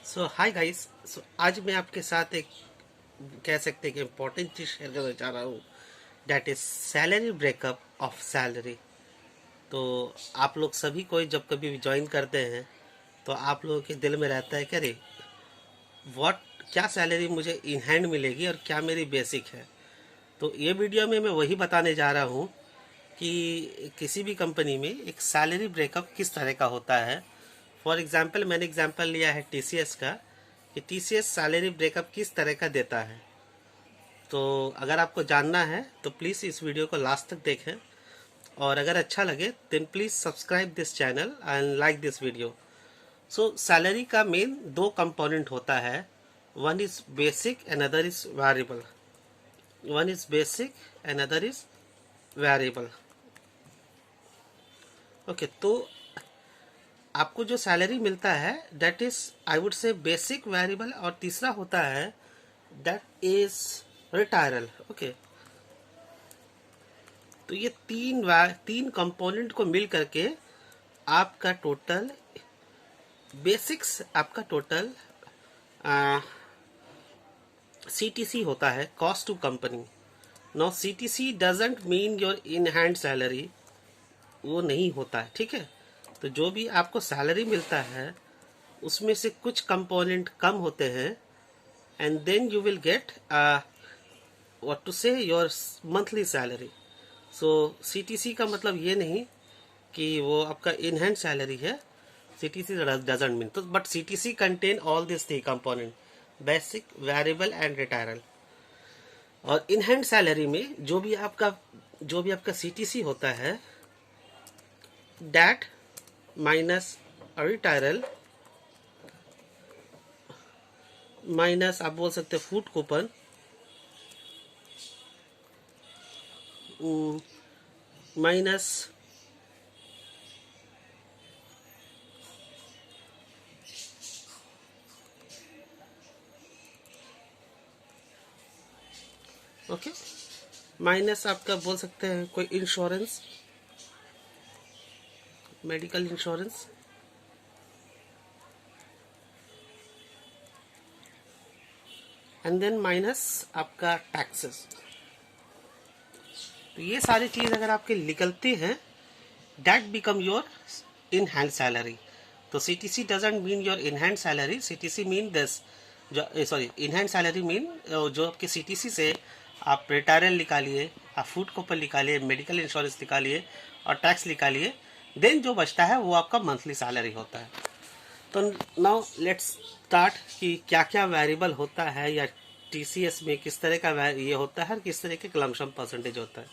सो hi guys. आज मैं आपके साथ एक कह सकते हैं कि इम्पोर्टेंट चीज़ शेयर करना चाह रहा हूँ। That is salary breakup of salary. तो आप लोग सभी कोई जब कभी भी ज्वाइन करते हैं तो आप लोगों के दिल में रहता है कि अरे व्हाट, क्या सैलरी मुझे इन हैंड मिलेगी और क्या मेरी बेसिक है। तो ये वीडियो में मैं वही बताने जा रहा हूँ कि किसी भी कंपनी में एक सैलरी ब्रेकअप किस तरह का होता है। फॉर एग्जांपल मैंने एग्जांपल लिया है टीसीएस का, कि टीसीएस सैलरी ब्रेकअप किस तरह का देता है। तो अगर आपको जानना है तो प्लीज़ इस वीडियो को लास्ट तक देखें, और अगर अच्छा लगे then please subscribe this channel and like this video. So salary का मेन दो कंपोनेंट होता है। One is basic and other is variable. One is basic and other is variable. Okay, तो आपको जो सैलरी मिलता है that is I would say basic, variable, और तीसरा होता है दैट इज रिटायरल। ओके, तो ये तीन कंपोनेंट को मिल करके आपका टोटल बेसिक्स, आपका टोटल सीटीसी होता है, cost to company. No, CTC doesn't mean your in hand salary, वो नहीं होता है, ठीक है। तो जो भी आपको सैलरी मिलता है उसमें से कुछ कंपोनेंट कम होते हैं, and then you will get what to say your monthly salary. So CTC का मतलब ये नहीं कि वो आपका इन हैंड सैलरी है। सीटीसी डजंट मीन, तो but CTC contain all this three component, basic, variable and retiral. और इन हैंड सैलरी में जो भी आपका सीटीसी होता है दैट माइनस रिटायरल माइनस आप बोल सकते हैं food coupon minus okay, minus आपका बोल सकते हैं कोई insurance, medical insurance, and then minus आपका टैक्सेस। तो ये सारी चीज़ अगर आपके निकलती हैं that become your in hand salary. तो CTC doesn't mean your in hand salary, CTC mean this, जो sorry in hand salary mean जो आपके सीटीसी से आप रिटायरल निकालिए, आप फूड कूपन निकालिए, मेडिकल इंश्योरेंस निकालिए और टैक्स निकालिए, देन जो बचता है वो आपका मंथली सैलरी होता है। तो नाउ लेट्स स्टार्ट कि क्या क्या वेरिएबल होता है, या टीसीएस में किस तरह का ये होता है और किस तरह के लमसम परसेंटेज होता है।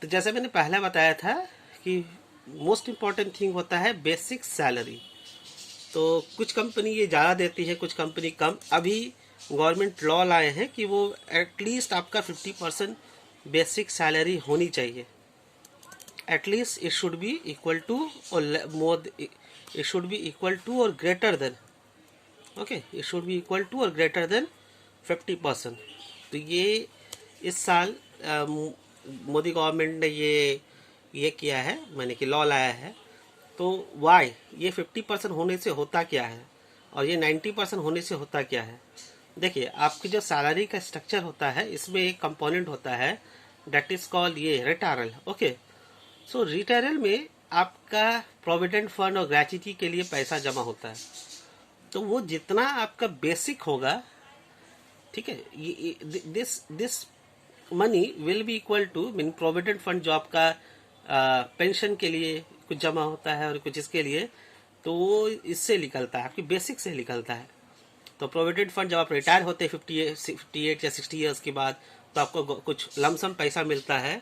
तो जैसे मैंने पहले बताया था कि मोस्ट इम्पॉर्टेंट थिंग होता है बेसिक सैलरी। तो कुछ कंपनी ये ज़्यादा देती है, कुछ कंपनी कम। अभी गवर्नमेंट लॉ लाए हैं कि वो एटलीस्ट आपका 50% बेसिक सैलरी होनी चाहिए। At least it should be equal to or more, it should be equal to or greater than, okay, it should be equal to or greater than 50%। तो ये इस साल मोदी गवर्नमेंट ने ये किया है, मैंने कि लॉ लाया है। तो वाई ये 50% होने से होता क्या है और ये 90% होने से होता क्या है। देखिए, आपकी जो सैलरी का स्ट्रक्चर होता है इसमें एक कंपोनेंट होता है दैट इज कॉल्ड ये रिटायरल। ओके, सो रिटायरल में आपका प्रोविडेंट फंड और ग्रेच्युटी के लिए पैसा जमा होता है। तो वो जितना आपका बेसिक होगा, ठीक है, this this money will be equal to mean provident fund, जो आपका पेंशन के लिए कुछ जमा होता है और कुछ इसके लिए, तो वो इससे निकलता है, आपकी बेसिक से निकलता है। तो प्रोविडेंट फंड जब आप रिटायर होते हैं 58 या 60 ईयर्स के बाद, तो आपको कुछ लमसम पैसा मिलता है।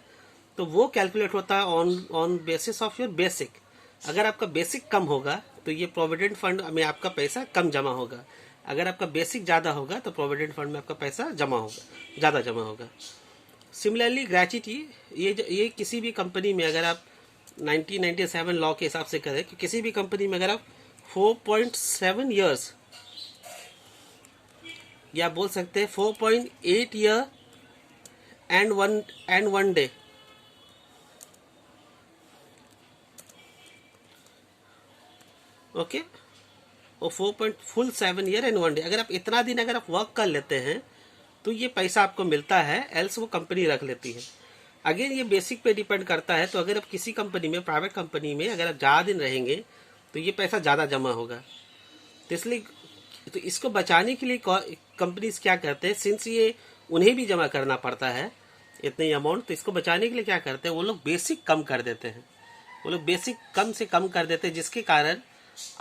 तो वो कैलकुलेट होता है on on basis of your basic. अगर आपका बेसिक कम होगा तो ये प्रोविडेंट फंड में आपका पैसा कम जमा होगा। अगर आपका बेसिक ज़्यादा होगा तो प्रोविडेंट फंड में आपका पैसा जमा होगा, ज़्यादा जमा होगा। सिमिलरली ग्रेच्युटी, ये किसी भी कंपनी में अगर आप 1997 लॉ के हिसाब से करें कि किसी भी कंपनी में अगर आप 4.7 ईयर्स, या बोल सकते हैं 4.8 year and one day, okay, और 4.7 ईयर एंड 1 डे। अगर आप इतना दिन अगर आप वर्क कर लेते हैं तो ये पैसा आपको मिलता है, एल्स वो कंपनी रख लेती है। अगेन ये बेसिक पे डिपेंड करता है। तो अगर आप किसी कंपनी में, प्राइवेट कंपनी में अगर आप ज़्यादा दिन रहेंगे तो ये पैसा ज़्यादा जमा होगा। तो इसलिए तो इसको बचाने के लिए कंपनीज क्या करते हैं, सिंस ये उन्हें भी जमा करना पड़ता है इतनी अमाउंट, तो इसको बचाने के लिए क्या करते हैं, वो लोग बेसिक कम कर देते हैं। वो लोग बेसिक कम से कम कर देते हैं, जिसके कारण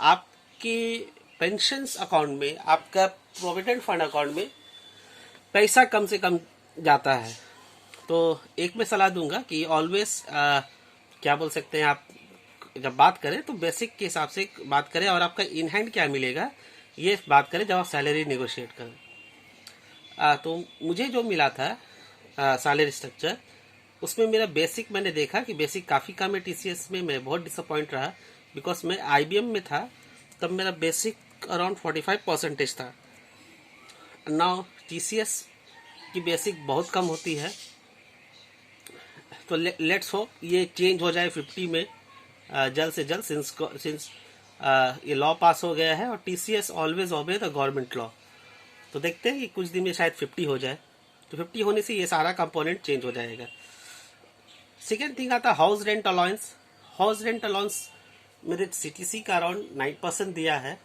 आपके पेंशन्स अकाउंट में, आपका प्रोविडेंट फंड अकाउंट में पैसा कम से कम जाता है। तो एक मैं सलाह दूंगा कि ऑलवेज क्या बोल सकते हैं आप, जब बात करें तो बेसिक के हिसाब से बात करें, और आपका इन हैंड क्या मिलेगा ये बात करें जब आप सैलरी नेगोशिएट करें। तो मुझे जो मिला था सैलरी स्ट्रक्चर, उसमें मेरा बेसिक मैंने देखा कि बेसिक काफ़ी कम है। टीसीएस में मैं बहुत डिसअपॉइंट रहा, बिकॉज मैं आईबीएम में था तब मेरा बेसिक अराउंड 45% था। नाउ टीसीएस की बेसिक बहुत कम होती है। तो लेट्स होप ये चेंज हो जाए 50 में जल्द से जल्द, सिंस ये लॉ पास हो गया है और TCS always obey the government law. तो देखते हैं कि कुछ दिन में शायद 50 हो जाए। तो 50 होने से ये सारा कंपोनेंट चेंज हो जाएगा। सेकेंड थिंग आता है house rent allowance. House rent allowance मेरे सीटीसी का अराउंड 9% दिया है।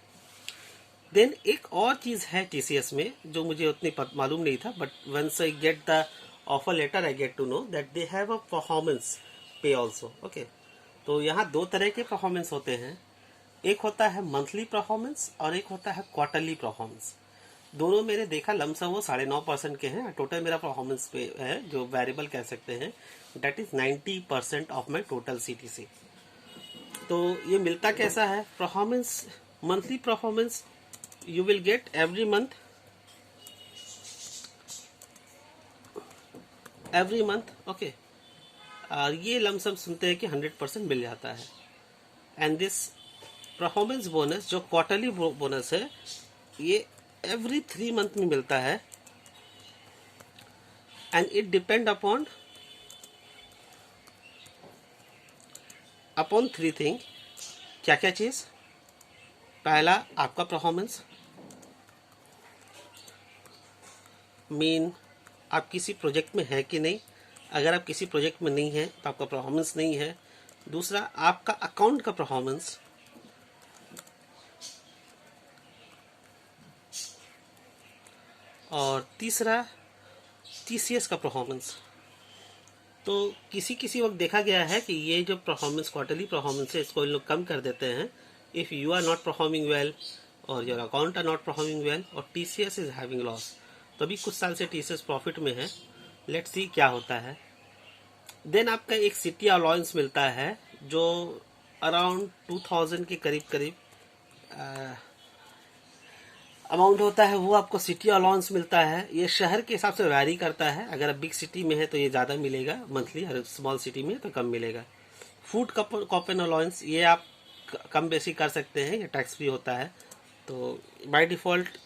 देन एक और चीज़ है टीसीएस में जो मुझे उतनी मालूम नहीं था, but once I get the offer letter I get to know that they have a performance pay also. Okay, तो यहाँ दो तरह के परफॉर्मेंस होते हैं। एक होता है मंथली परफॉर्मेंस और एक होता है क्वार्टरली परफॉर्मेंस। दोनों मेरे देखा लमसम वो 9.5% के हैं। टोटल मेरा परफॉर्मेंस पे है जो वेरिएबल कह सकते हैं, that is 90% of my total CTC. तो ये मिलता कैसा है performance, monthly performance you will get every month okay। और ये लमसम सुनते हैं कि 100% मिल जाता है। एंड दिस परफॉर्मेंस बोनस जो क्वार्टरली बोनस है ये एवरी 3 मंथ में मिलता है। And it depend upon 3 thing. क्या क्या चीज़? पहला आपका परफॉर्मेंस, मीन आप किसी प्रोजेक्ट में है कि नहीं। अगर आप किसी प्रोजेक्ट में नहीं है तो आपका परफॉर्मेंस नहीं है। दूसरा आपका अकाउंट का परफॉर्मेंस, और तीसरा टीसीएस का परफॉर्मेंस। तो किसी वक्त देखा गया है कि ये जो परफॉर्मेंस क्वार्टरली परफॉर्मेंस है इसको इन लोग कम कर देते हैं if you are not performing well or your account are not performing well or TCS is having loss. तो अभी कुछ साल से टीसीएस प्रॉफिट में है, लेट्स सी क्या होता है। देन आपका एक सिटी अलाउंस मिलता है जो अराउंड 2000 के करीब अमाउंट होता है, वो आपको सिटी अलाउंस मिलता है। ये शहर के हिसाब से वैरी करता है। अगर आप बिग सिटी में है तो ये ज़्यादा मिलेगा मंथली, और स्मॉल सिटी में तो कम मिलेगा। फूड कॉपन अलाउंस ये आप कम बेसी कर सकते हैं, ये टैक्स फ्री होता है। तो बाय डिफ़ॉल्ट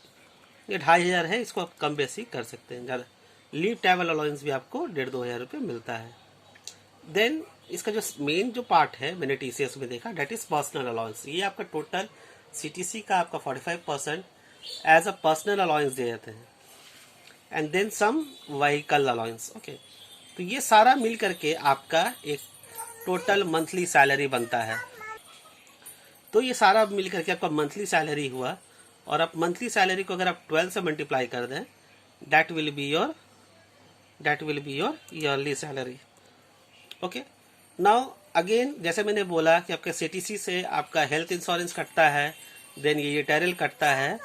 ये 2500 है, इसको आप कम बेसी कर सकते हैं ज़्यादा। लीव ट्रैवल अलाउंस भी आपको 1500 रुपये मिलता है। देन इसका जो मेन जो पार्ट है मैंने टीसीएस में देखा, डेट इज़ पर्सनल अलाउंस। ये आपका टोटल सीटीसी का आपका 45% एज अ पर्सनल अलाउंस दे जाते हैं। And then some vehicle allowance. Okay, तो ये सारा मिल करके आपका एक टोटल मंथली सैलरी बनता है। तो ये सारा मिल करके आपका मंथली सैलरी हुआ, और आप मंथली सैलरी को अगर आप 12 से मल्टीप्लाई कर दें, that will be your yearly salary. Okay, now again जैसे मैंने बोला कि आपके सीटीसी से आपका हेल्थ इंश्योरेंस कटता है, देन ये रिटायरल कटता है।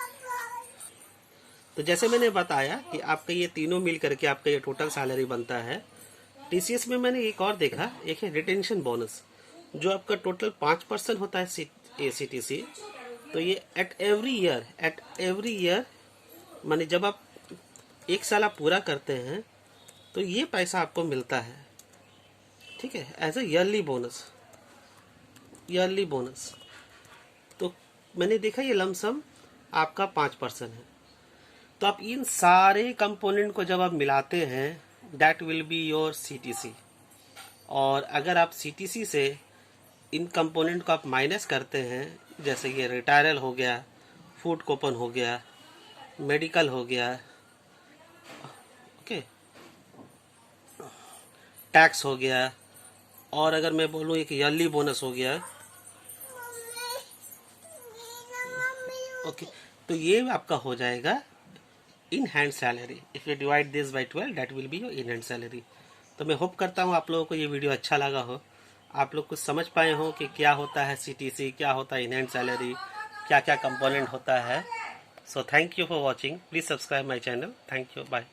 तो जैसे मैंने बताया कि आपका ये तीनों मिल करके आपका ये टोटल सैलरी बनता है। टीसीएस में मैंने एक और देखा, एक है रिटेंशन बोनस, जो आपका टोटल 5% होता है सीटीसी। तो ये एट एवरी ईयर माने जब आप एक साल आप पूरा करते हैं तो ये पैसा आपको मिलता है, ठीक है, एज ए ईयरली बोनस। तो मैंने देखा ये लमसम आपका 5% है। तो आप इन सारे कंपोनेंट को जब आप मिलाते हैं, that will be your CTC. और अगर आप सीटीसी से इन कंपोनेंट को आप माइनस करते हैं, जैसे ये रिटायरल हो गया फूड कूपन हो गया, मेडिकल हो गया, ओके, टैक्स हो गया, और अगर मैं बोलूँ एक ईयरली बोनस हो गया, ओके, तो ये आपका हो जाएगा इन hand salary. If you divide this by 12 that will be your in hand salary. तो मैं होप करता हूँ आप लोगों को ये वीडियो अच्छा लगा हो, आप लोग कुछ समझ पाए हो कि क्या होता है CTC, क्या होता है इन हैंड सैलरी, क्या क्या कंपोनेंट होता है। So thank you for watching, please subscribe my channel, thank you, bye.